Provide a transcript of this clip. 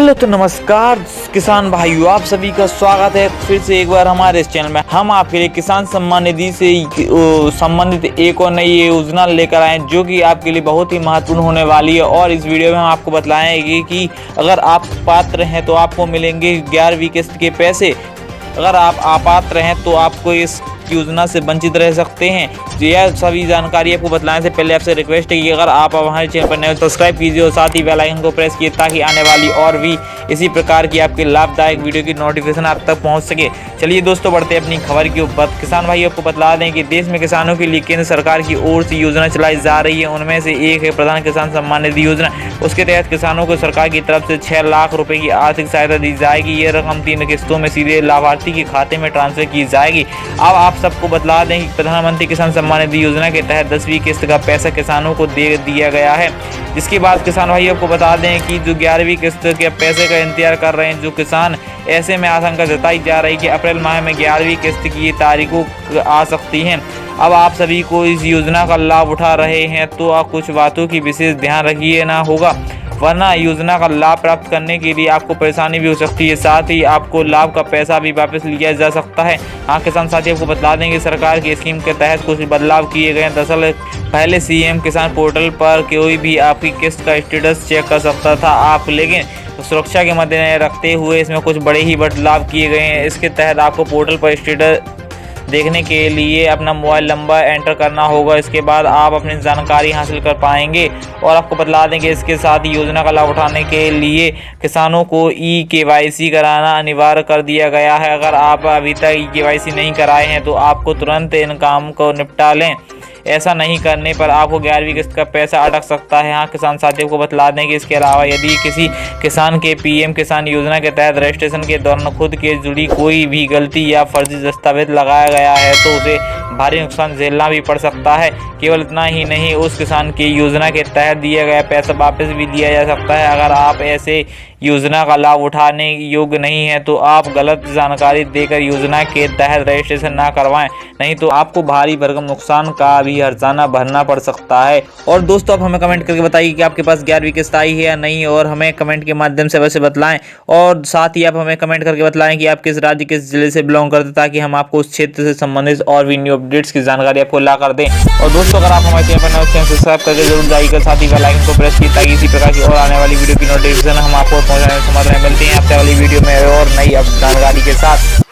Hello तो नमस्कार किसान भाइयों, आप सभी का स्वागत है फिर से एक बार हमारे इस चैनल में। हम आपके लिए किसान सम्मान निधि से संबंधित एक और नई योजना लेकर आए जो कि आपके लिए बहुत ही महत्वपूर्ण होने वाली है। और इस वीडियो में हम आपको बताएंगे कि अगर आप पात्र हैं तो आपको मिलेंगे 11वीं किस्त के पैसे। अगर आप अपात्र हैं तो आपको इस योजना से वंचित रह सकते हैं। यह सभी जानकारी आपको बताने से पहले आपसे रिक्वेस्ट है कि अगर आप हमारे चैनल पर नए हो सब्सक्राइब कीजिए और साथ ही बेल आइकन को प्रेस कीजिए ताकि आने वाली और भी इसी प्रकार की आपके लाभदायक वीडियो की नोटिफिकेशन आप तक पहुंच सके। चलिए दोस्तों, बढ़ते हैं अपनी खबर के ऊपर। किसान भाई आपको बता दें कि देश में किसानों के लिए केंद्र सरकार की ओर से योजना चलाई जा रही है। उनमें से एक है प्रधान किसान सम्मान निधि योजना। उसके तहत किसानों को सरकार की तरफ से 6 लाख रुपए की आर्थिक सहायता दी जाएगी। ये रकम 3 किस्तों में सीधे लाभार्थी के खाते में ट्रांसफर की जाएगी। अब आप सबको बता दें कि प्रधानमंत्री किसान सम्मान निधि योजना के तहत 10वीं किस्त का पैसा किसानों को दे दिया गया है। जिसके बाद किसान भाइयों को बता दें कि जो 11वीं किस्त के पैसे का इंतजार कर रहे हैं जो किसान, ऐसे में आशंका जताई जा रही है कि अप्रैल माह में 11वीं किस्त की तारीखों आ सकती हैं। अब आप सभी को इस योजना का लाभ उठा रहे हैं तो आप कुछ बातों की विशेष ध्यान रखिए ना होगा, वरना योजना का लाभ प्राप्त करने के लिए आपको परेशानी भी हो सकती है। साथ ही आपको लाभ का पैसा भी वापस लिया जा सकता है। हाँ किसान साथियों को बता दें कि सरकार की स्कीम के तहत कुछ बदलाव किए गए हैं। दरअसल पहले सीएम किसान पोर्टल पर कोई भी आपकी किस्त का स्टेटस चेक कर सकता था लेकिन सुरक्षा के मद्देनजर रखते हुए इसमें कुछ बड़े ही बदलाव किए गए हैं। इसके तहत आपको पोर्टल पर स्टेटस देखने के लिए अपना मोबाइल नंबर एंटर करना होगा। इसके बाद आप अपनी जानकारी हासिल कर पाएंगे। और आपको बता दें कि इसके साथ ही योजना का लाभ उठाने के लिए किसानों को KYC कराना अनिवार्य कर दिया गया है। अगर आप अभी तक KYC नहीं कराए हैं तो आपको तुरंत इन काम को निपटा लें। ऐसा नहीं करने पर आपको 11वीं किस्त का पैसा अटक सकता है। हाँ किसान साथियों को बता दें कि इसके अलावा यदि किसी किसान के PM किसान योजना के तहत रजिस्ट्रेशन के दौरान खुद के जुड़ी कोई भी गलती या फर्जी दस्तावेज लगाया गया है तो उसे भारी नुकसान झेलना भी पड़ सकता है। केवल इतना ही नहीं, उस किसान की योजना के तहत दिया गया पैसा वापस भी दिया जा सकता है। अगर आप ऐसे योजना का लाभ उठाने योग्य नहीं है तो आप गलत जानकारी देकर योजना के तहत रजिस्ट्रेशन ना करवाएं, नहीं तो आपको भारी भरकम नुकसान का भी हर्जाना भरना पड़ सकता है। और दोस्तों, आप हमें कमेंट करके बताइए कि आपके पास 11वीं किस्त आई है या नहीं, और हमें कमेंट के माध्यम से वैसे बतलाएं। और साथ ही आप हमें कमेंट करके बतलाएं कि आप किस राज्य किस जिले से बिलोंग करते, ताकि हम आपको उस क्षेत्र से संबंधित और भी न्यू अपडेट्स की जानकारी आपको ला कर दें। और दोस्तों, अगर आप हमारे चैनल पर नए हो तो सब्सक्राइब करके जरूर जाइएगा, साथ ही बेल आइकन को प्रेस कीजिए ताकि इसी प्रकार की और आने वाली वीडियो की नोटिफिकेशन हम आपको पहुंचाने में समर्थ रहें। मिलते हैं आपसे वाली वीडियो में और नई जानकारी के साथ।